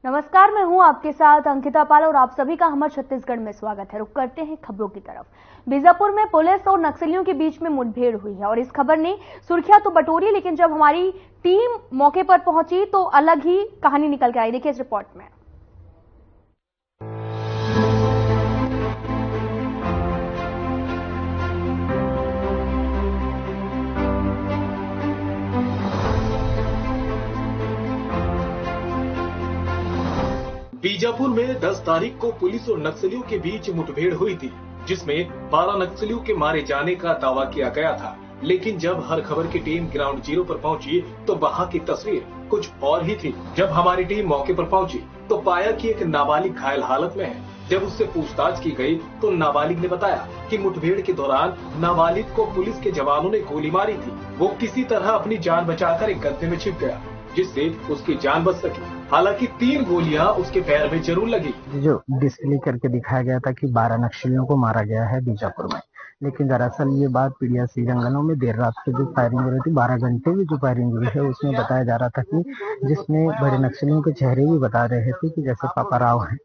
नमस्कार, मैं हूं आपके साथ अंकिता पाल और आप सभी का हमर छत्तीसगढ़ में स्वागत है। रुक करते हैं खबरों की तरफ। बीजापुर में पुलिस और नक्सलियों के बीच में मुठभेड़ हुई है और इस खबर ने सुर्खियां तो बटोरी, लेकिन जब हमारी टीम मौके पर पहुंची तो अलग ही कहानी निकल के आई। देखिए इस रिपोर्ट में। बीजापुर में 10 तारीख को पुलिस और नक्सलियों के बीच मुठभेड़ हुई थी, जिसमें 12 नक्सलियों के मारे जाने का दावा किया गया था। लेकिन जब हर खबर की टीम ग्राउंड जीरो पर पहुंची तो वहां की तस्वीर कुछ और ही थी। जब हमारी टीम मौके पर पहुंची तो पाया कि एक नाबालिग घायल हालत में है। जब उससे पूछताछ की गई तो नाबालिग ने बताया कि मुठभेड़ के दौरान नाबालिग को पुलिस के जवानों ने गोली मारी थी। वो किसी तरह अपनी जान बचाकर एक गड्ढे में छिप गया, जिससे उसकी जान बच सकी। हालांकि 3 गोलियां उसके पैर में जरूर लगी। जो डिस्प्ले करके दिखाया गया था कि 12 नक्सलियों को मारा गया है बीजापुर में, लेकिन दरअसल ये बात पीडियासी जंगलों में देर रात को जो फायरिंग हो रही थी, 12 घंटे की जो फायरिंग हुई है, उसमें बताया जा रहा था कि जिसमें बड़े नक्सलियों के चेहरे भी बता रहे थे कि जैसे पापा राव है।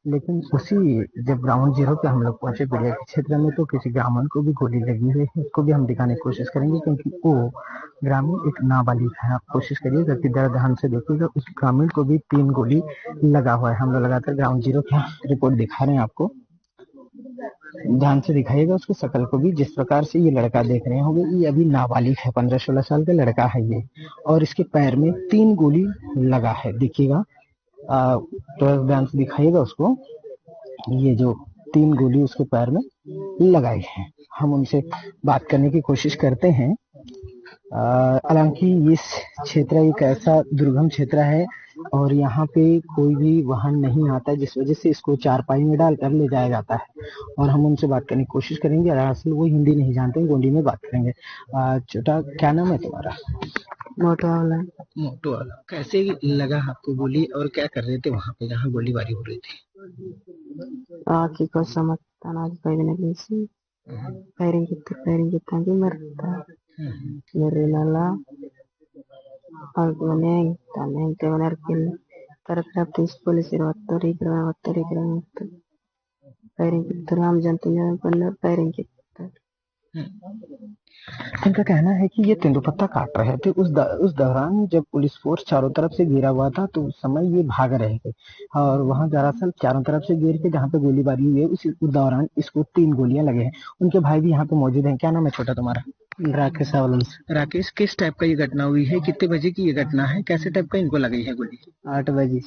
लेकिन उसी जब ग्राउंड जीरो पे हम लोग पहुंचे पीड़िया के क्षेत्र में, तो किसी ग्रामीण को भी गोली लगी हुई है। उसको भी हम दिखाने की कोशिश करेंगे, क्योंकि वो ग्रामीण एक नाबालिग है। आप कोशिश करिए कि ध्यान से देखिएगा, उस ग्रामीण को भी 3 गोली लगा हुआ है। हम लोग लगातार ग्राउंड जीरो की रिपोर्ट दिखा रहे हैं आपको, ध्यान से दिखाइएगा उसकी शकल को भी। जिस प्रकार से ये लड़का देख रहे होंगे, ये अभी नाबालिग है, 15-16 साल का लड़का है ये, और इसके पैर में 3 गोली लगा है। देखिएगा, तो ध्यान से दिखाइएगा उसको, ये जो 3 गोली उसके पैर में लगाई है। हम उनसे बात करने की कोशिश करते हैं। हालांकि इस क्षेत्र एक ऐसा दुर्गम क्षेत्र है और यहाँ पे कोई भी वाहन नहीं आता, जिस वजह से इसको चारपाई में डालकर ले जाया जाता है। और हम उनसे बात करने की कोशिश करेंगे। दरअसल वो हिंदी नहीं जानते, गोली में बात करेंगे। छोटा, क्या नाम है तुम्हारा? मोटो वाला। मोटो वाला, कैसे लगा आपको गोली और क्या कर रहे थे वहाँ पे जहाँ गोलीबारी हो रही थी? आखी को समझता पैसे ಫೈರಿಂಗ್ ಇತ್ತಂಗೆ ಮರಿನಲ್ಲ ಮನೆ ತಾನೆ ತೆವನರ್ಕಿಲ್ಲ ತರಕರ ಪೊಲೀಸ್ ಇರುವತ್ತರಿಗೆ ಫೈರಿಂಗ್ ಇತ್ತು ರಾಮ್ जनता ಬಂದ ಫೈರಿಂಗ್ ಇತ್ತು। इनका कहना है कि ये तेंदुपत्ता काट रहे थे। उस दौरान जब पुलिस फोर्स चारों तरफ से घिरा हुआ था, तो उस समय ये भाग रहे थे और वहां दरअसल चारों तरफ से घेर के जहाँ पे गोलीबारी हुई है, उस दौरान इसको 3 गोलियां लगे हैं। उनके भाई भी यहाँ पे मौजूद हैं। क्या नाम है छोटा तुम्हारा? राकेश आवलन। राकेश, किस टाइप का ये घटना हुई है? कितने बजे की ये घटना है? कैसे टाइप का इनको लगी है गोली? 8 बजे।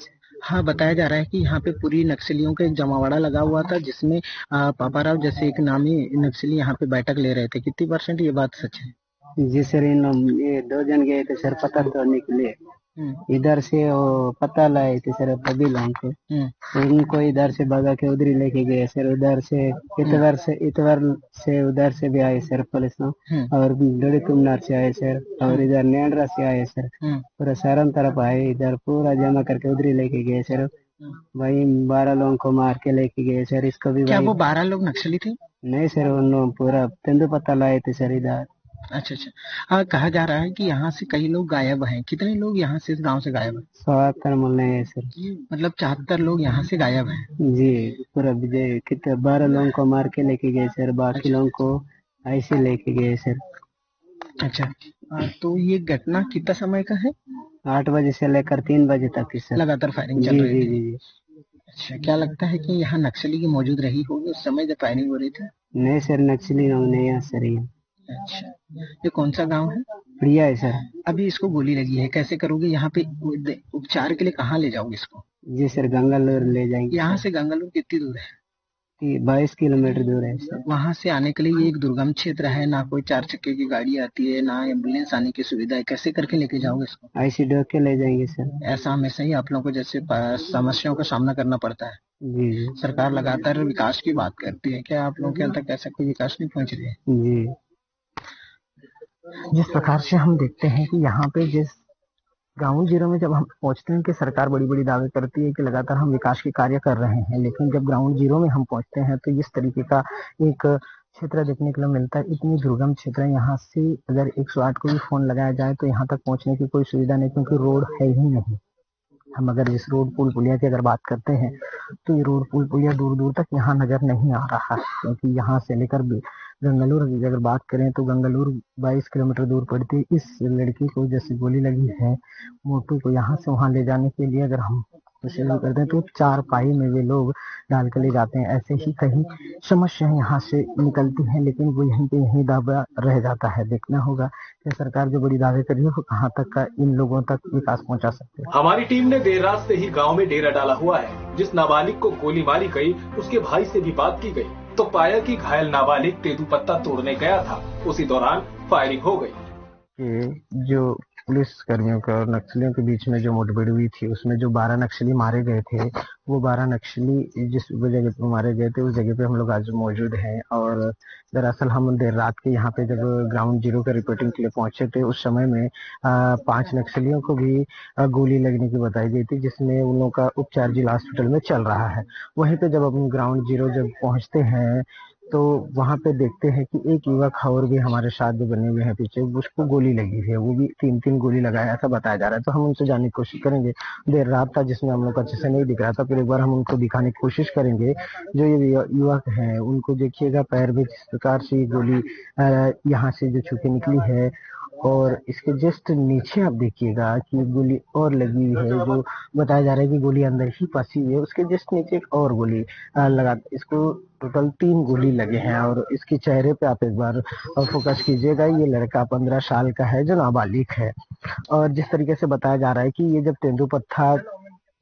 हाँ, बताया जा रहा है कि यहाँ पे पूरी नक्सलियों का एक जमावड़ा लगा हुआ था, जिसमें पापाराव जैसे एक नामी नक्सली यहाँ पे बैठक ले रहे थे। कितनी % ये बात सच है? जी सर, ये 2 जन गए थे सर पता तोड़ने के लिए। इधर से वो पता लाए थे सर पबीलों को, उनको इधर से भगा के उधर ही लेके गए सर। उधर से उधर से भी आए सर पुलिस, और बड़े तुमनार से आए सर, और इधर नेंडरा से आए सर। पूरा सारण तरफ आए, इधर पूरा जमा करके उधर ही लेके गए सर। वही 12 लोगों को मार के लेके गए सर। इसको भी क्या वो 12 लोग नक्सली थे? नहीं सर, उन लोग पूरा तेंदुपत्ता लाए थे सर इधर। अच्छा। हाँ, कहा जा रहा है कि यहाँ से कई लोग गायब हैं। कितने लोग यहाँ से इस गांव से गायब हैं? 77 मिलने हैं सर। मतलब 74 लोग यहाँ से गायब हैं। जी, पूरा विजय कितने 12 लोगों को मार के लेके गए सर, बाकी लोगों को ऐसे लेके गए सर। अच्छा, तो ये घटना कितना समय का है? 8 बजे से लेकर 3 बजे तक की सर लगातार फायरिंग चल रही थी। जी। अच्छा, क्या लगता है कि यहाँ नक्सली की मौजूद रही होगी उस समय जब फायरिंग हो रही थी? नहीं सर, नक्सली नहीं है सर। अच्छा, ये कौन सा गांव है? प्रिया है सर। अभी इसको गोली लगी है, कैसे करोगे? यहाँ पे उपचार के लिए कहाँ ले जाओगे इसको? जी सर, गंगालूर ले जाएंगे। यहाँ से गंगालूर कितनी दूर है? 22 किलोमीटर दूर है सर। वहाँ से आने के लिए ये एक दुर्गम क्षेत्र है, ना कोई 4 चक्के की गाड़ी आती है, ना एम्बुलेंस आने की सुविधा है। कैसे करके लेके जाओगे इसको? ऐसे ढोक के ले जाएंगे सर। ऐसा हमेशा ही आप लोगों को जैसे समस्याओं का सामना करना पड़ता है। जी। सरकार लगातार विकास की बात करती है, क्या आप लोगों के अंदर ऐसा कोई विकास नहीं पहुँच रही है? जी। जिस प्रकार से हम देखते हैं कि यहाँ पे जिस ग्राउंड जीरो में जब हम पहुंचते हैं कि सरकार बड़ी बड़ी दावे करती है कि लगातार हम विकास के कार्य कर रहे हैं, लेकिन जब ग्राउंड जीरो में हम पहुंचते हैं तो इस तरीके का एक क्षेत्र देखने के लिए मिलता है। इतनी दुर्गम क्षेत्र है, यहाँ से अगर 108 को भी फोन लगाया जाए तो यहाँ तक पहुंचने की कोई सुविधा नहीं, क्योंकि रोड है ही नहीं। हम अगर इस रोड पुल पुलिया की अगर बात करते हैं तो ये रोड पुल पुलिया दूर दूर तक यहाँ नजर नहीं आ रहा है, क्योंकि यहाँ से लेकर गंगालूर की अगर बात करें तो गंगालूर 22 किलोमीटर दूर पड़ती है। इस लड़की को जैसे गोली लगी है मोटू को, यहाँ से वहां ले जाने के लिए अगर हम शुरू करते हैं तो 4 पाई में वे लोग डाल कर ले जाते हैं। ऐसे ही कहीं समस्याएं यहाँ से निकलती हैं, लेकिन वो यहीं पे यहीं दावा रह जाता है। देखना होगा कि सरकार जो बड़ी दावे कर रही है वो कहाँ तक का इन लोगों तक विकास पहुँचा सकते हैं। हमारी टीम ने देर रात से ही गांव में डेरा डाला हुआ है। जिस नाबालिग को गोली मारी गई उसके भाई से भी बात की गई तो पाया कि घायल नाबालिग तेंदूपत्ता तोड़ने गया था, उसी दौरान फायरिंग हो गई। जो पुलिस कर्मियों के और नक्सलियों के बीच में जो मुठभेड़ हुई थी उसमें जो 12 नक्सली मारे गए थे, वो 12 नक्सली जिस जगह पे मारे गए थे उस जगह पे हम लोग आज मौजूद हैं। और दरअसल हम देर रात के यहाँ पे जब ग्राउंड जीरो के रिपोर्टिंग के लिए पहुंचे थे उस समय में 5 नक्सलियों को भी गोली लगने की बताई गई थी, जिसमें उन लोगों का उपचार जिला हॉस्पिटल में चल रहा है। वहीं पे जब अपन ग्राउंड जीरो जब पहुंचते हैं तो वहां पे देखते हैं कि एक युवक और भी हमारे साथ जो बने हुए हैं पीछे, उसको गोली लगी है, वो भी 3 गोली लगाया ऐसा बताया जा रहा है। तो हम उनसे जानने की कोशिश करेंगे। देर रात था जिसमें हम लोग अच्छे से नहीं दिख रहा था, फिर एक बार हम उनको दिखाने की कोशिश करेंगे। जो ये युवक हैं उनको देखिएगा पैर में जिस प्रकार से गोली यहाँ से जो छूके निकली है, और इसके जस्ट नीचे आप देखिएगा कि गोली और लगी हुई है, जो बताया जा रहा है कि गोली अंदर ही फंसी है। उसके जस्ट नीचे एक और गोली लगा, इसको टोटल 3 गोली लगे हैं। और इसके चेहरे पे आप एक बार फोकस कीजिएगा, ये लड़का 15 साल का है जो नाबालिग है। और जिस तरीके से बताया जा रहा है कि ये जब तेंदूपत्ता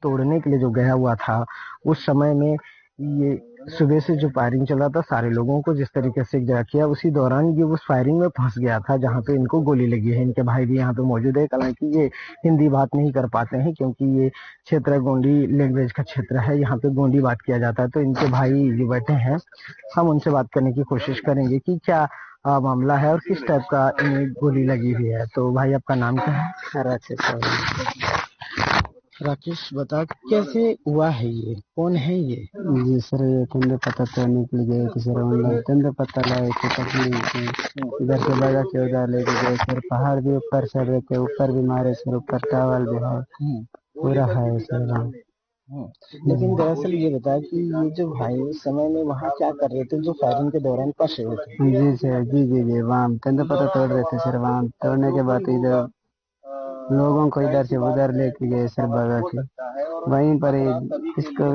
तोड़ने के लिए जो गया हुआ था उस समय में ये सुबह से जो फायरिंग चला था सारे लोगों को जिस तरीके से जगह किया, उसी दौरान ये उस फायरिंग में फंस गया था जहां पे इनको गोली लगी है। इनके भाई भी यहाँ पे मौजूद है, हालांकि ये हिंदी बात नहीं कर पाते हैं क्योंकि ये क्षेत्र गोंडी लैंग्वेज का क्षेत्र है, यहाँ पे गोंडी बात किया जाता है। तो इनके भाई जो बैठे हैं हम उनसे बात करने की कोशिश करेंगे कि क्या मामला है और किस टाइप का इन्हें गोली लगी हुई है। तो भाई आपका नाम क्या है? राकेश, बता कैसे हुआ है, ये कौन है ये? जी सर, ये तेंदूपत्ता तोड़ने के लिए गए थे सर। हम तेंदूपत्ता लाए थे, तकलीफ इधर से बजा के उधर लेके गए सर। पहाड़ भी ऊपर चढ़ रहे थे, ऊपर भी मारे सर, ऊपर टावल भी है, पूरा है सर। लेकिन दरअसल ये बता कि ये जो भाई उस समय में वहाँ क्या कर रहे थे जो फायरिंग के दौरान फंसे हुए थे? जी सर, जी वहाँ तेंदूपत्ता तोड़ रहे थे सर। वहाँ तोड़ने के बाद इधर लोगों को इधर से उधर लेके गए सर, बगा के वहीं पर इसको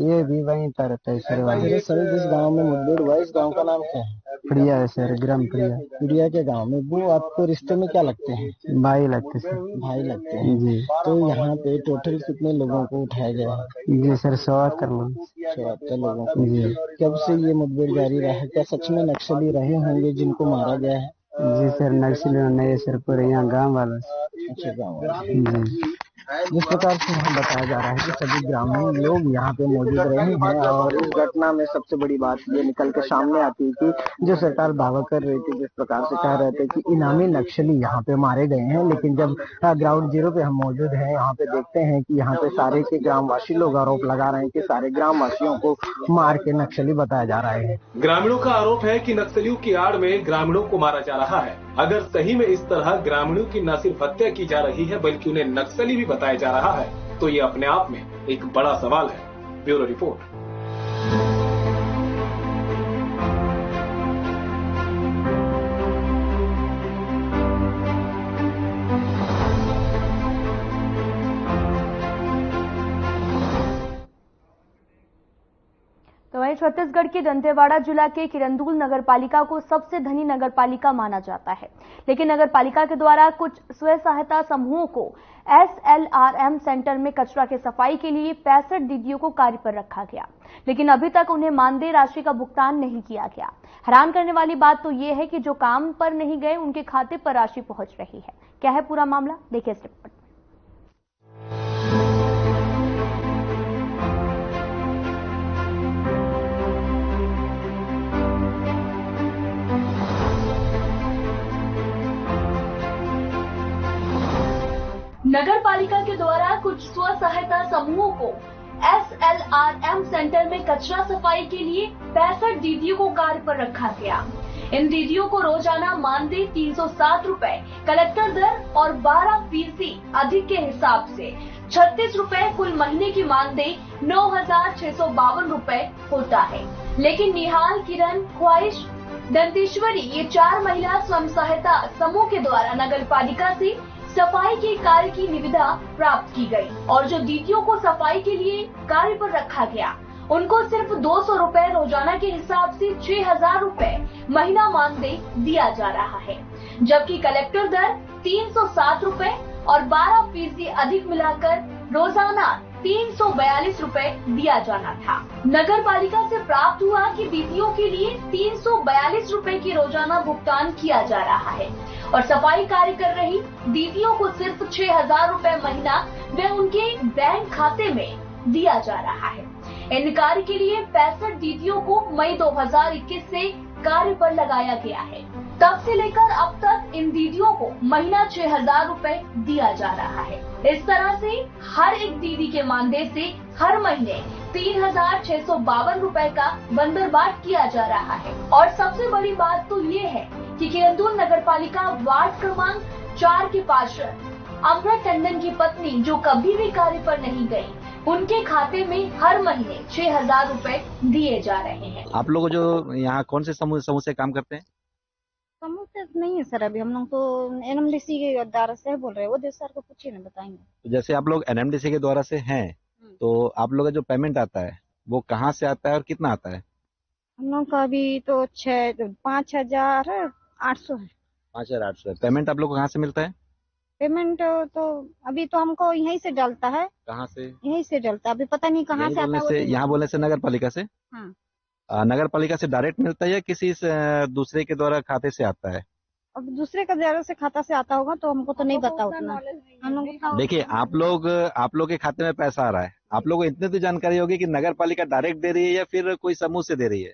ये भी वहीं पर रहता है सर। वहीं सर जिस गांव में मुठभेड़ हुआ इस गांव का नाम क्या है? प्रिया है सर, ग्राम प्रिया। प्रिया के गांव में वो आपको रिश्ते में क्या लगते हैं? भाई लगते सर। भाई लगते हैं जी। तो यहाँ पे टोटल कितने लोगों को उठाया गया है? जी सर, 74 लोग। 74 लोगों को। जी। कब से ये मुठभेड़ जारी रहा है? क्या सच में नक्सली रहे होंगे जिनको मारा गया है? जी सर, नक्सली नहीं सर, पूरे यहाँ गाँव वाला। अच्छा, गाँव वाला। जी। जिस प्रकार से हम बताया जा रहा है कि सभी ग्रामीण लोग यहाँ पे मौजूद रहे हैं और इस घटना में सबसे बड़ी बात ये निकल के सामने आती है कि जो सरकार दावा कर रही थी, जिस प्रकार से कह रहे थे कि इनामी नक्सली यहाँ पे मारे गए हैं, लेकिन जब ग्राउंड जीरो पे हम मौजूद हैं यहाँ पे देखते हैं कि यहाँ पे सारे के ग्रामवासी लोग आरोप लगा रहे हैं कि सारे ग्रामवासियों को मार के नक्सली बताया जा रहा है। ग्रामीणों का आरोप है कि नक्सलियों की आड़ में ग्रामीणों को मारा जा रहा है। अगर सही में इस तरह ग्रामीणों की न सिर्फ हत्या की जा रही है बल्कि उन्हें नक्सली भी बताया जा रहा है तो ये अपने आप में एक बड़ा सवाल है। Bureau report. तो वहीं छत्तीसगढ़ के दंतेवाड़ा जिला के किरंदुल नगरपालिका को सबसे धनी नगरपालिका माना जाता है, लेकिन नगरपालिका के द्वारा कुछ स्वयं सहायता समूहों को SLRM सेंटर में कचरा के सफाई के लिए 65 दीदियों को कार्य पर रखा गया, लेकिन अभी तक उन्हें मानदेय राशि का भुगतान नहीं किया गया। हैरान करने वाली बात तो ये है कि जो काम पर नहीं गए उनके खाते पर राशि पहुंच रही है। क्या है पूरा मामला, देखिए इस रिपोर्ट। नगर पालिका के द्वारा कुछ स्व सहायता समूहों को SLRM सेंटर में कचरा सफाई के लिए 65 दीदियों को कार्य पर रखा गया, इन दीदियों को रोजाना मानदेय 307 रुपए कलेक्टर दर और 12% अधिक के हिसाब से 36 रुपए कुल महीने की मानदेय 9,652 रुपए होता है। लेकिन निहाल, किरण, ख्वाहिश, दंतेश्वरी ये 4 महिला स्वयं सहायता समूह के द्वारा नगर पालिका से सफाई के कार्य की निविदा प्राप्त की गई और जो दीदियों को सफाई के लिए कार्य पर रखा गया उनको सिर्फ 200 रुपए रोजाना के हिसाब से 6,000 रुपए महीना मानदेय दिया जा रहा है, जबकि कलेक्टर दर 307 रुपए और 12% अधिक मिलाकर रोजाना 342 रुपए दिया जाना था। नगर पालिका से प्राप्त हुआ कि दीदियों के लिए 342 रुपए की रोजाना भुगतान किया जा रहा है और सफाई कार्य कर रही दीदियों को सिर्फ 6,000 रुपए महीना व उनके बैंक खाते में दिया जा रहा है। इन कार्य के लिए 65 दीदियों को मई 2021 से कार्य पर लगाया गया है। तब से लेकर अब तक इन दीदियों को महीना 6,000 रुपए दिया जा रहा है। इस तरह से हर एक दीदी के मानदेय से हर महीने 3,652 रुपए का बंदरबाट किया जा रहा है। और सबसे बड़ी बात तो ये है कि किरंदुल नगर पालिका वार्ड क्रमांक 4 के पार्षद अमृत टंडन की पत्नी जो कभी भी कार्य पर नहीं गई, उनके खाते में हर महीने 6,000 रुपए दिए जा रहे हैं। आप लोग जो यहाँ कौन से समूह से काम करते हैं? समूह से नहीं है सर, अभी हम लोग तो एनएमडीसी के द्वारा से बोल रहे हैं, वो देश सर को पूछिए ना, बताएंगे। तो जैसे आप लोग एनएमडीसी के द्वारा से हैं, तो आप लोग का जो पेमेंट आता है वो कहाँ से आता है और कितना आता है? हम लोग का अभी तो 5,800 है। 5,800 है। पेमेंट आप लोग को कहाँ से मिलता है? पेमेंट तो अभी तो हमको यहीं से डलता है। कहाँ से? यहीं से डलता है, अभी पता नहीं कहाँ से आता है। यहाँ बोलने से नगर पालिका से? हाँ। नगर पालिका से डायरेक्ट मिलता है या किसी दूसरे के द्वारा खाते से आता है? अब दूसरे का द्वारा से खाता से आता होगा तो हमको तो नहीं पता उतना। हम लोग देखिए, आप लोग के खाते में पैसा आ रहा है, आप लोगों को इतनी तो जानकारी होगी कि नगर पालिका डायरेक्ट दे रही है या फिर कोई समूह से दे रही है?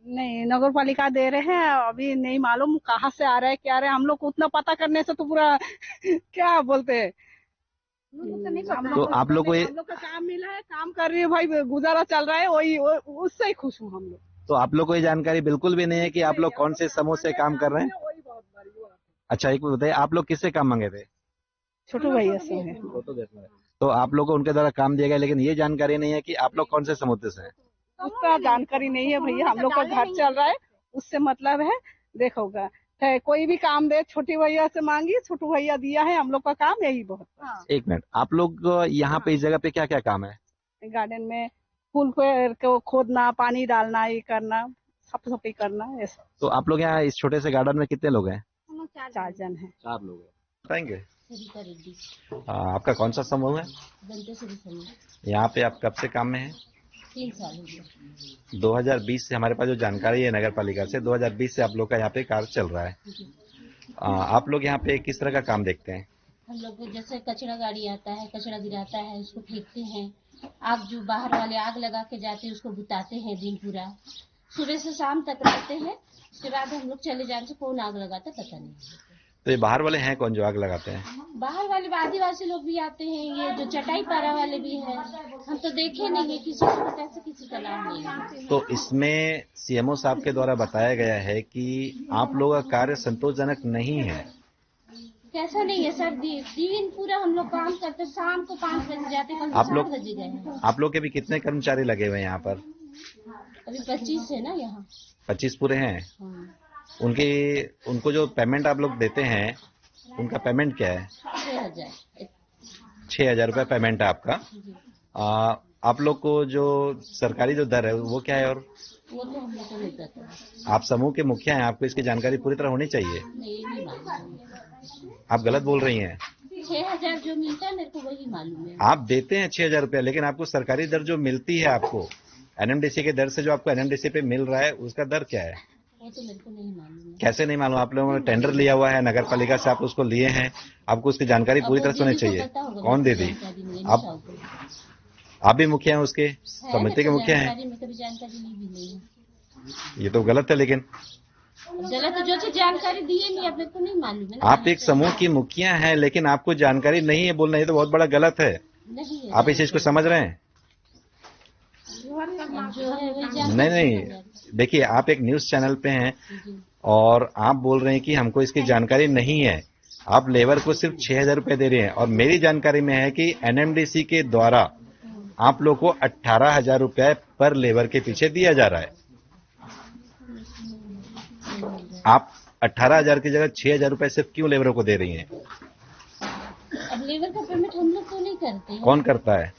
नहीं, नगर पालिका दे रहे हैं, अभी नहीं मालूम कहाँ से आ रहा है क्या आ रहा है। हम लोग को उतना पता करने से तो पूरा क्या बोलते हैं, तो आप लोग को हम लोग का काम मिला है, काम कर रही है भाई, गुजारा चल रहा है, वही उससे ही खुश हूँ हम लोग। तो आप लोग को ये जानकारी बिल्कुल भी नहीं है कि आप लोग कौन से समूह से काम कर रहे हैं? अच्छा, एक बताइए, आप लोग किससे काम मांगे थे? छोटू भैया से है। तो आप लोग को उनके द्वारा काम दिया गया, लेकिन ये जानकारी नहीं है कि आप लोग कौन से समूह से हैं? उसका जानकारी नहीं है भैया, हम लोग का घर चल रहा है, उससे मतलब है। देखोगा कोई भी काम दे, छोटी भैया से मांगी, छोटू भैया दिया है, हम लोग का काम यही बहुत। एक मिनट, आप लोग यहाँ पे इस जगह पे क्या क्या काम है? गार्डन में फूल को खोदना, पानी डालना, ये करना, साफ सफाई करना, ऐसा। तो आप लोग यहाँ इस छोटे से गार्डन में कितने लोग हैं? 4 जन है। 4 लोग हैं। बताएंगे आपका कौन सा समूह है? यहाँ पे आप कब से काम में हैं? 3 साल हो गया। 2020 से हमारे पास जो जानकारी है नगर पालिका से, 2020 से आप लोग का यहाँ पे कार्य चल रहा है। आप लोग यहाँ पे किस तरह का काम देखते हैं? हम लोग जैसे कचरा गाड़ी आता है, कचरा गिराता है, उसको फेंकते हैं। आग जो बाहर वाले आग लगा के जाते हैं उसको बुताते हैं, दिन पूरा सुबह से शाम तक रहते हैं। उसके बाद हम लोग चले जाने से कौन आग लगाता पता नहीं। तो ये बाहर वाले हैं कौन जो आग लगाते हैं? बाहर वाले आदिवासी लोग भी आते हैं, ये जो चटाई पारा वाले भी हैं। हम तो देखे नहीं है, किसी को पता से किसी का नाम नहीं है। तो इसमें सीएमओ साहब के द्वारा बताया गया है कि आप लोगों का कार्य संतोषजनक नहीं है। कैसा नहीं है सर, दिन पूरा हम लोग काम करते, शाम को 5 बजे जाते, कल 7 बजे गए हैं। आप लोग के भी कितने कर्मचारी लगे हुए हैं यहाँ पर? अभी 25 है ना यहाँ। 25 पूरे हैं। हाँ। उनको जो पेमेंट आप लोग देते हैं, उनका पेमेंट क्या है? 6,000 रुपये पेमेंट है आपका। आप लोग को जो सरकारी जो दर है वो क्या है? और वो तो हम लोग को नहीं पता। आप समूह के मुखिया हैं, आपको इसकी जानकारी पूरी तरह होनी चाहिए। नहीं मालूम। आप गलत बोल रही हैं। 6,000 जो मिलता है मेरे को वही मालूम है। आप देते हैं 6,000 रुपया, लेकिन आपको सरकारी दर जो मिलती है, आपको एनएमडीसी के दर से जो आपको एनएमडीसी पे मिल रहा है, उसका दर क्या है? वो तो मेरे को नहीं मालूम है। कैसे नहीं मालूम? आप लोगों ने टेंडर लिया हुआ है नगर पालिका से, आप उसको लिए हैं, आपको उसकी जानकारी पूरी तरह से होनी चाहिए। कौन दे दी? आप भी मुखिया हैं, उसके समिति के मुखिया हैं। कभी जानकारी ली भी नहीं। ये तो गलत है। लेकिन गलत जो चीज जानकारी दी है नहीं, अपने को नहीं मालूम है। आप एक समूह की मुखिया हैं, लेकिन आपको जानकारी नहीं है बोलना, ये तो बहुत बड़ा गलत है। नहीं आप इस चीज को समझ रहे हैं? जो है नहीं, देखिए, आप एक न्यूज चैनल पे हैं, और आप बोल रहे हैं कि हमको इसकी जानकारी नहीं है। आप लेबर को सिर्फ 6,000 रुपए दे रहे हैं और मेरी जानकारी में है कि एनएमडीसी के द्वारा आप लोग को 18,000 रुपए पर लेबर के पीछे दिया जा रहा है। आप 18,000 की जगह 6,000 रुपए सिर्फ क्यों लेबरों को दे रही हैं? अब लेबर का पेमेंट हम लोग तो नहीं करते हैं। कौन करता है?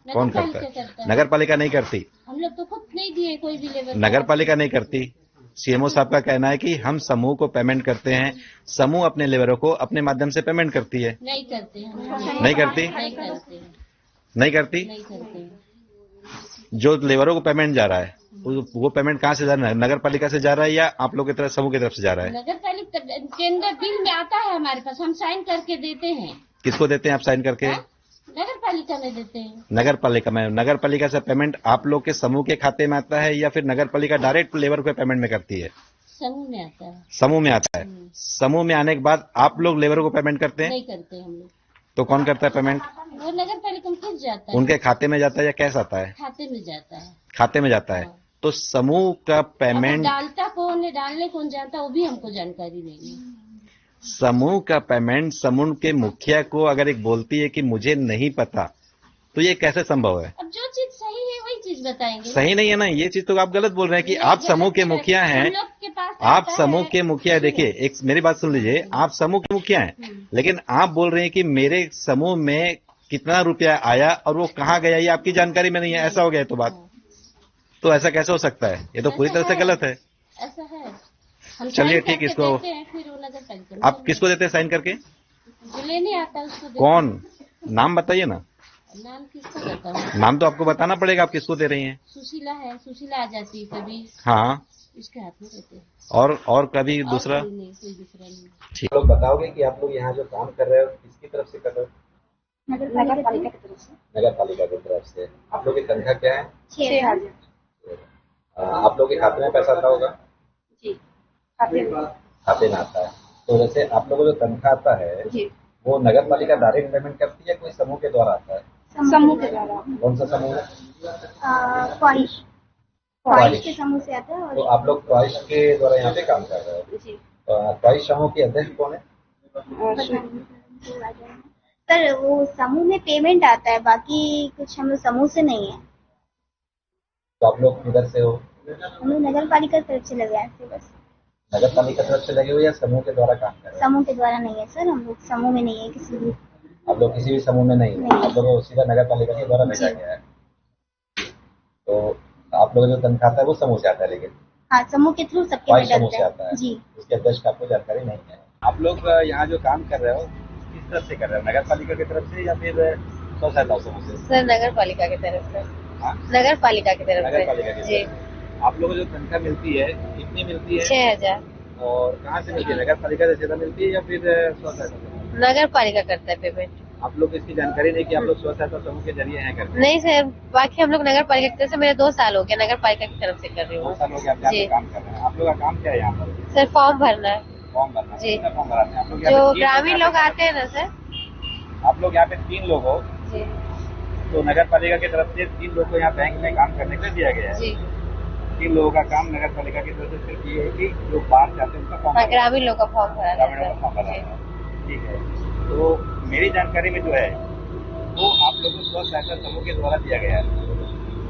कौन करता है? नगर पालिका नहीं करती। हम लोग तो खुद नहीं दिए कोई भी लेबर। नगर पालिका नहीं करती। सीएमओ साहब का कहना है कि हम समूह को पेमेंट करते हैं, समूह अपने लेबरों को अपने माध्यम से पेमेंट करती है। नहीं करते हैं। नहीं करती? नहीं करते हैं। नहीं करती? नहीं करते हैं। जो लेबरों को पेमेंट जा रहा है वो पेमेंट कहाँ से जा रहा है? नगर पालिका से जा रहा है या आप लोग की तरफ समूह की तरफ से जा रहा है? नगर पालिका टेंडर बिल में आता है हमारे पास, हम साइन करके देते हैं। किसको देते हैं आप साइन करके? नगर पालिका में देते हैं। नगर पालिका में। नगर पालिका से पेमेंट आप लोग के समूह के खाते में आता है या फिर नगर पालिका डायरेक्ट लेबर को पेमेंट में करती है? समूह में आता है। समूह में आता है। समूह में आने के बाद आप लोग लेबर को पेमेंट करते हैं? नहीं करते हम लोग। तो कौन करता है पेमेंट? वो नगर पालिका में खुद जाता है। उनके खाते में जाता है या कैश आता है? खाते में जाता है। खाते में जाता है। तो समूह का पेमेंट डालता कौन है, डालने कौन जाता है, वो भी हमको जानकारी नहीं है। समूह का पेमेंट समूह के मुखिया को अगर एक बोलती है कि मुझे नहीं पता, तो ये कैसे संभव है? अब जो चीज सही है वही चीज बताएंगे। सही नहीं है ना, ये चीज तो आप गलत बोल रहे हैं कि आप समूह के मुखिया हैं। आप समूह के मुखिया, देखिए एक मेरी बात सुन लीजिए, आप समूह के मुखिया हैं, लेकिन आप बोल रहे हैं कि मेरे समूह में कितना रुपया आया और वो कहाँ गया ये आपकी जानकारी में नहीं है। ऐसा हो गया तो बात, तो ऐसा कैसे हो सकता है? ये तो पूरी तरह से गलत है। ऐसा है। चलिए ठीक, इसको आप किसको देते हैं साइन करके? जो लेने आता है उसको। कौन? नाम बताइए ना। नाम किसको बताऊं? नाम तो आपको बताना पड़ेगा, आप किसको दे रही हैं? सुशीला है, सुशीला आ जाती है कभी। हाँ, उसके हाथ में देते हैं। और कभी दूसरा? कोई दूसरा नहीं। ठीक, लोग बताओगे कि आप लोग यहाँ जो काम कर रहे हो किसकी तरफ से कर रहे हो? नगर पालिका की तरफ से। नगर पालिका की तरफ से। आप लोग की तनख्वाह क्या है? 6,000। आप लोग के खाते में पैसा आता होगा? जी, खाते में आता है। तो जैसे आप लोगों को जो तनख्वाह आता है जी, वो नगर पालिका डायरेक्ट पेमेंट करती है, कोई समूह के द्वारा आता है? समूह के द्वारा। कौन सा समूह है? ख्वाहिश के समूह से आता है। तो आप लोग ख्वाहिश के द्वारा यहाँ पे काम कर रहे हो? जी। ख्वाहिश समूह की अध्यक्ष कौन है? सर वो समूह में पेमेंट आता है, बाकी कुछ हम लोग समूह से नहीं है। तो आप लोग किधर से हो? हम लोग नगर पालिका की तरफ से लगे हैं बस। नगर पालिका तरफ से लगे हो या समूह के द्वारा काम कर रहे हो? समूह के द्वारा नहीं है सर, हम लोग समूह में नहीं है किसी भी। आप लोग किसी भी समूह में नहीं है? आप लोग सीधा नगर पालिका के द्वारा भेजा गया है। तो आप लोगों जो तनख्वाह आता है वो समूह से आता है? लेकिन हाँ, समूह के थ्रू सबके में समूह से डलता आता है जी। उसके अध्यक्ष का आपको जानकारी नहीं है। आप लोग यहाँ जो काम कर रहे हो किस तरफ से कर रहे हो? नगर पालिका की तरफ से या फिर स्व सहायता समूह से? सर नगर पालिका की तरफ से। नगर पालिका की तरफ से। नगर पालिका की जी। आप लोगों को जो तनख्वाह मिलती है कितनी मिलती है? 6,000। और कहाँ से मिलती है? नगर पालिका से सीधा मिलती है या फिर स्व सहायता समूह? नगर पालिका करता है पेमेंट। आप लोग इसकी जानकारी नहीं कि आप लोग स्व सहायता समूह के जरिए हैं करते? नहीं सर, बाकी हम लोग नगर पालिका की तरफ से, मेरे 2 साल हो गया नगर पालिका की तरफ से कर रही हूँ। 2 साल हो गया आप यहाँ पे काम कर रहे हैं। आप लोग का काम क्या है यहाँ पर? सर फॉर्म भरना है। फॉर्म भरना? जी। कितना फॉर्म भराते हैं आप लोग? जो ग्रामीण लोग आते हैं ना सर। आप लोग यहाँ पे 3 लोग हो जी। तो नगर पालिका की तरफ से 3 लोग को यहाँ बैंक में काम करने के लिए दिया गया है। जी। 3 लोगों का काम नगर पालिका की तरफ से सिर्फ ये है कि जो बाहर जाते हैं उनका फॉर्म, ग्रामीण लोग का फॉर्म भरा ग्रामीणों का फॉर्म भरा है। ठीक है, तो मेरी जानकारी में जो है वो आप लोगों को स्व सहायता समूह के द्वारा दिया गया है।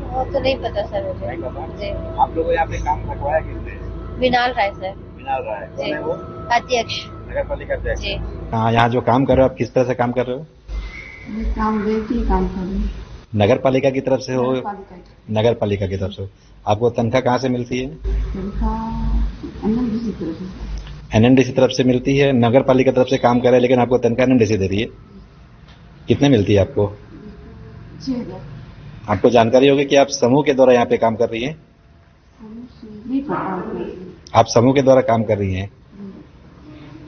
वो तो नहीं पता सर मुझे। नहीं पता? जी। आप लोगों को यहाँ पे काम रखवाया किसने? विनाल राय सर। विनाल राय कौन है वो? अध्यक्ष नगर पालिका अध्यक्ष। जी। हाँ, यहाँ जो काम कर रहे हो आप किस तरह से काम कर रहे हो? काम कर रहे हैं। नगर पालिका की तरफ से हो? नगर पालिका की तरफ से हो। आपको तनख्वाह कहाँ से मिलती है? एनएमडीसी तरफ से मिलती है। नगर पालिका तरफ से काम कर रहे हैं लेकिन आपको तनख्वाह एनएमडीसी दे रही है। कितने मिलती है आपको? 6,000। आपको जानकारी होगी कि आप समूह के द्वारा यहाँ पे काम कर रही हैं? आप समूह के द्वारा काम कर रही हैं,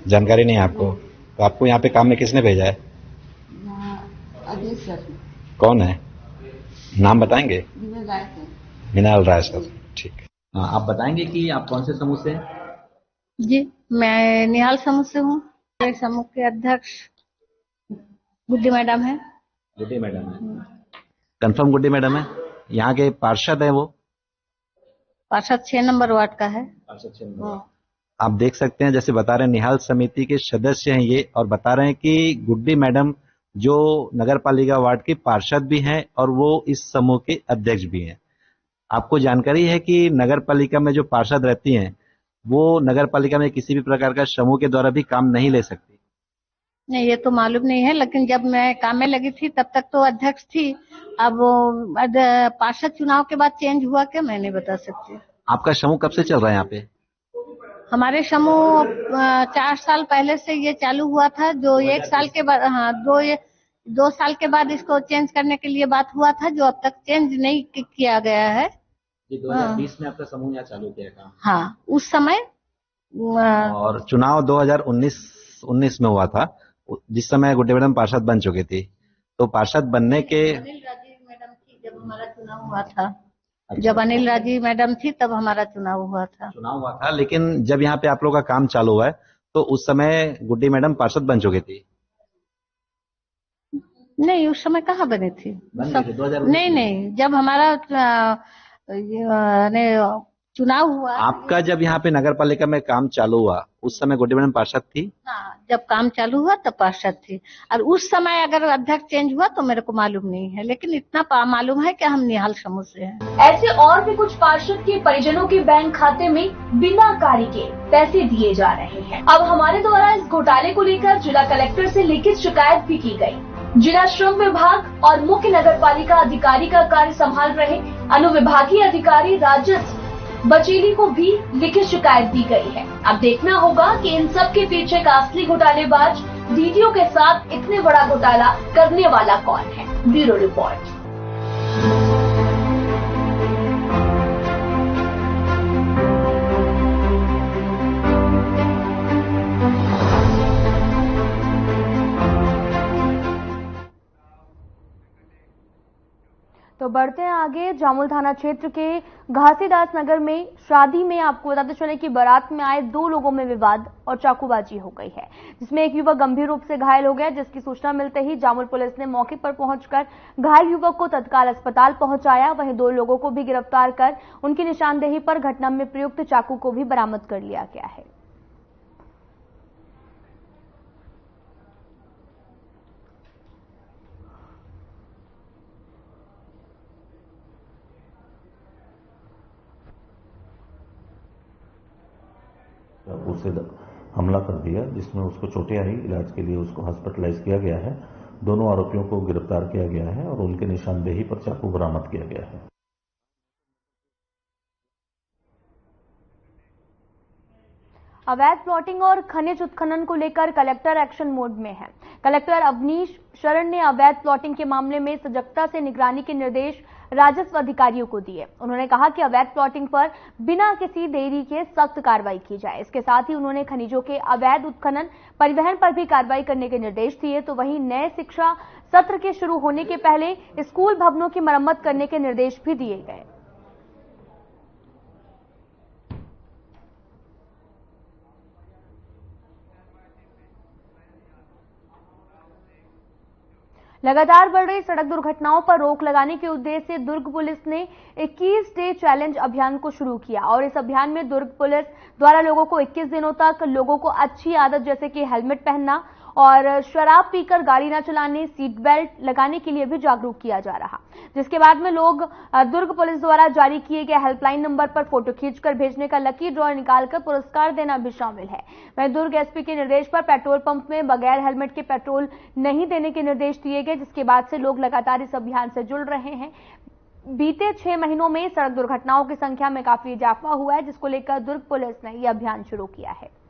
जानकारी नहीं है आपको? तो आपको यहाँ पे काम में किसने भेजा है? कौन है? नाम बताएंगे? विनाल राय सर। ठीक है, आप बताएंगे कि आप कौन से समूह से हैं? जी, मैं निहाल समूह से हूँ। मेरे समूह के अध्यक्ष गुड्डी मैडम है। गुड्डी मैडम है? कंफर्म गुड्डी मैडम है? यहाँ के पार्षद है वो? पार्षद 6 नंबर वार्ड का है। पार्षद 6 नंबर। आप देख सकते हैं, जैसे बता रहे हैं निहाल समिति के सदस्य हैं ये, और बता रहे हैं कि गुड्डी मैडम जो नगर पालिका वार्ड की पार्षद भी हैं और वो इस समूह के अध्यक्ष भी हैं। आपको जानकारी है कि नगर पालिका में जो पार्षद रहती हैं वो नगर पालिका में किसी भी प्रकार का समूह के द्वारा भी काम नहीं ले सकती। नहीं, ये तो मालूम नहीं है, लेकिन जब मैं काम में लगी थी तब तक तो अध्यक्ष थी। अब पार्षद चुनाव के बाद चेंज हुआ क्या, मैं नहीं बता सकती। आपका समूह कब से चल रहा है यहाँ पे? हमारे समूह 4 साल पहले से ये चालू हुआ था, जो 1 साल के बाद, हाँ 2 साल के बाद इसको चेंज करने के लिए बात हुआ था, जो अब तक चेंज नहीं किया गया है। 2020 में आपका समूह यहाँ चालू किया था? हाँ, उस समय। और चुनाव 2019 में हुआ था, जिस समय गुड्डी मैडम पार्षद बन चुकी थी। तो पार्षद बनने के अनिल राजीव मैडम थी जब हमारा चुनाव हुआ था। जब अनिल राजीव मैडम थी तब हमारा चुनाव हुआ था। लेकिन जब यहाँ पे आप लोग का काम चालू हुआ है तो उस समय गुड्डी मैडम पार्षद बन चुकी थी? नहीं, उस समय कहाँ बनी थी? नहीं, जब हमारा चुनाव हुआ। आपका जब यहाँ पे नगर पालिका में काम चालू हुआ उस समय गुड्डी मैडम पार्षद थी? हाँ, जब काम चालू हुआ तब पार्षद थी। और उस समय अगर अध्यक्ष चेंज हुआ तो मेरे को मालूम नहीं है, लेकिन इतना मालूम है कि हम निहाल समूह से हैं। ऐसे और भी कुछ पार्षद के परिजनों के बैंक खाते में बिना कार्य के पैसे दिए जा रहे हैं। अब हमारे द्वारा इस घोटाले को लेकर जिला कलेक्टर से लिखित शिकायत भी की गई। जिला श्रम विभाग और मुख्य नगर पालिका अधिकारी का कार्य संभाल रहे अनुविभागीय अधिकारी राजस्व बचेली को भी लिखित शिकायत दी गई है। अब देखना होगा कि इन सब के पीछे का असली घोटालेबाज डीटीओ के साथ इतने बड़ा घोटाला करने वाला कौन है। Bureau report. तो बढ़ते हैं आगे। जामुल थाना क्षेत्र के घासीदास नगर में शादी में आपको बताते चले कि बारात में आए 2 लोगों में विवाद और चाकूबाजी हो गई है, जिसमें एक युवक गंभीर रूप से घायल हो गया, जिसकी सूचना मिलते ही जामुल पुलिस ने मौके पर पहुंचकर घायल युवक को तत्काल अस्पताल पहुंचाया। वहीं 2 लोगों को भी गिरफ्तार कर उनकी निशानदेही पर घटना में प्रयुक्त चाकू को भी बरामद कर लिया गया है। उसे हमला कर दिया, जिसमें उसको चोटें आई। इलाज के लिए उसको हॉस्पिटलाइज किया गया है। दोनों आरोपियों को गिरफ्तार किया गया है और उनके निशानदेही पर चाकू बरामद किया गया है। अवैध प्लॉटिंग और खनिज उत्खनन को लेकर कलेक्टर एक्शन मोड में है। कलेक्टर अवनीश शरण ने अवैध प्लॉटिंग के मामले में सजगता से निगरानी के निर्देश राजस्व अधिकारियों को दिए। उन्होंने कहा कि अवैध प्लॉटिंग पर बिना किसी देरी के सख्त कार्रवाई की जाए। इसके साथ ही उन्होंने खनिजों के अवैध उत्खनन परिवहन पर भी कार्रवाई करने के निर्देश दिए। तो वहीं नए शिक्षा सत्र के शुरू होने के पहले स्कूल भवनों की मरम्मत करने के निर्देश भी दिए गए। लगातार बढ़ रही सड़क दुर्घटनाओं पर रोक लगाने के उद्देश्य से दुर्ग पुलिस ने 21 डे चैलेंज अभियान को शुरू किया और इस अभियान में दुर्ग पुलिस द्वारा लोगों को 21 दिनों तक लोगों को अच्छी आदत जैसे कि हेलमेट पहनना और शराब पीकर गाड़ी न चलाने, सीट बेल्ट लगाने के लिए भी जागरूक किया जा रहा, जिसके बाद में लोग दुर्ग पुलिस द्वारा जारी किए गए हेल्पलाइन नंबर पर फोटो खींचकर भेजने का लकी ड्रॉ निकालकर पुरस्कार देना भी शामिल है। वहीं दुर्ग एसपी के निर्देश पर पेट्रोल पंप में बगैर हेलमेट के पेट्रोल नहीं देने के निर्देश दिए गए, जिसके बाद से लोग लगातार इस अभियान से जुड़ रहे हैं। बीते 6 महीनों में सड़क दुर्घटनाओं की संख्या में काफी इजाफा हुआ है, जिसको लेकर दुर्ग पुलिस ने यह अभियान शुरू किया है।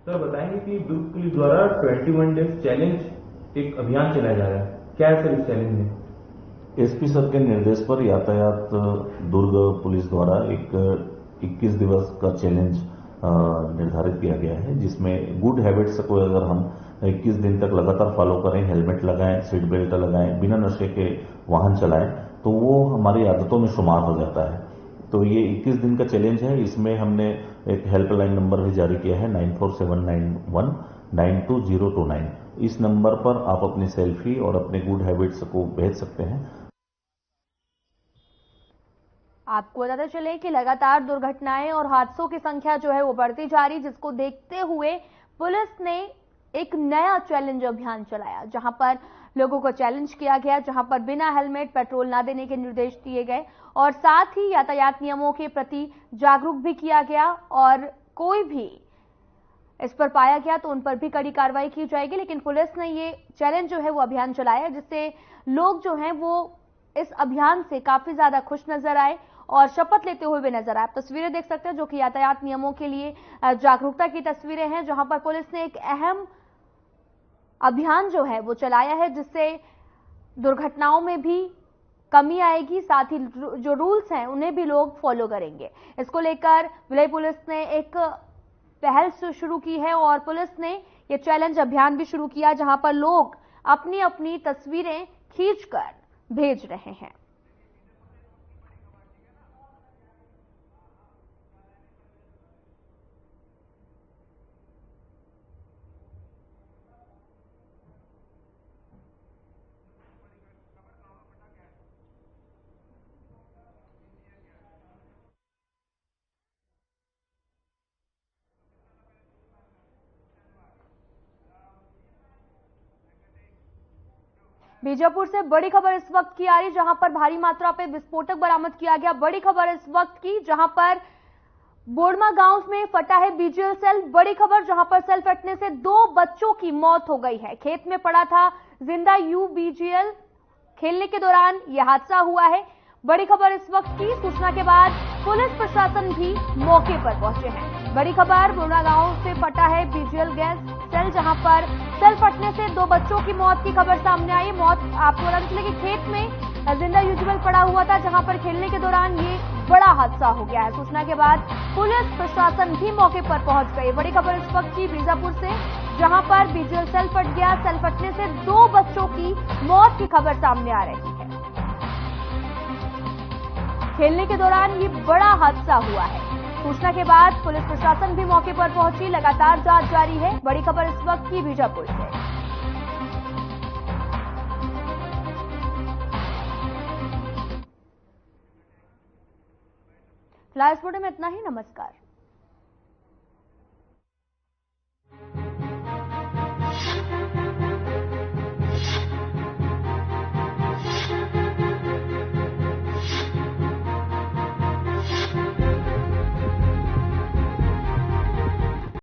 सर बताएंगे कि दुर्ग पुलिस द्वारा 21 डेज चैलेंज एक अभियान चलाया जा रहा है, क्या है सर इस चैलेंज में? एसपी सर के निर्देश पर यातायात दुर्ग पुलिस द्वारा एक 21 दिवस का चैलेंज निर्धारित किया गया है, जिसमें गुड हैबिट्स को अगर हम 21 दिन तक लगातार फॉलो करें, हेलमेट लगाएं, सीट बेल्ट लगाएं, बिना नशे के वाहन चलाएं, तो वो हमारी आदतों में शुमार हो जाता है। तो ये 21 दिन का चैलेंज है। इसमें हमने एक हेल्पलाइन नंबर भी जारी किया है 9479192029। इस नंबर पर आप अपनी सेल्फी और अपने गुड हैबिट्स को भेज सकते हैं। आपको बताते चले कि लगातार दुर्घटनाएं और हादसों की संख्या जो है वो बढ़ती जा रही, जिसको देखते हुए पुलिस ने एक नया चैलेंज अभियान चलाया, जहां पर लोगों को चैलेंज किया गया, जहां पर बिना हेलमेट पेट्रोल ना देने के निर्देश दिए गए और साथ ही यातायात नियमों के प्रति जागरूक भी किया गया और कोई भी इस पर पाया गया तो उन पर भी कड़ी कार्रवाई की जाएगी। लेकिन पुलिस ने ये चैलेंज जो है वो अभियान चलाया, जिससे लोग जो हैं वो इस अभियान से काफी ज्यादा खुश नजर आए और शपथ लेते हुए भी नजर आए। आप तस्वीरें देख सकते हैं जो कि यातायात नियमों के लिए जागरूकता की तस्वीरें हैं, जहां पर पुलिस ने एक अहम अभियान जो है वो चलाया है, जिससे दुर्घटनाओं में भी कमी आएगी, साथ ही जो रूल्स हैं उन्हें भी लोग फॉलो करेंगे। इसको लेकर भिलाई पुलिस ने एक पहल शुरू की है और पुलिस ने ये चैलेंज अभियान भी शुरू किया, जहां पर लोग अपनी अपनी तस्वीरें खींचकर भेज रहे हैं। बीजापुर से बड़ी खबर इस वक्त की आ रही, जहां पर भारी मात्रा पे विस्फोटक बरामद किया गया। बड़ी खबर इस वक्त की, जहां पर बोड़मा गांव में फटा है बीजीएल सेल। बड़ी खबर, जहां पर सेल फटने से 2 बच्चों की मौत हो गई है। खेत में पड़ा था जिंदा यूबीजीएल, खेलने के दौरान यह हादसा हुआ है। बड़ी खबर इस वक्त की, सूचना के बाद पुलिस प्रशासन भी मौके पर पहुंचे हैं। बड़ी खबर, बोड़मा गांव से फटा है बीजीएल गैस सेल, जहां पर सेल फटने से 2 बच्चों की मौत की खबर सामने आई। मौत आपको बता चले कि खेत में जिंदा यूबीजीएल पड़ा हुआ था, जहां पर खेलने के दौरान ये बड़ा हादसा हो गया है। सूचना के बाद पुलिस प्रशासन भी मौके पर पहुंच गई। बड़ी खबर इस वक्त की बीजापुर से, जहां पर बीजीएल सेल फट गया। सेल फटने से 2 बच्चों की मौत की खबर सामने आ रही है। खेलने के दौरान ये बड़ा हादसा हुआ है। सूचना के बाद पुलिस प्रशासन भी मौके पर पहुंची, लगातार जांच जारी है। बड़ी खबर इस वक्त की बीजापुर से। फिलहाल इस वीडियो में इतना ही। नमस्कार।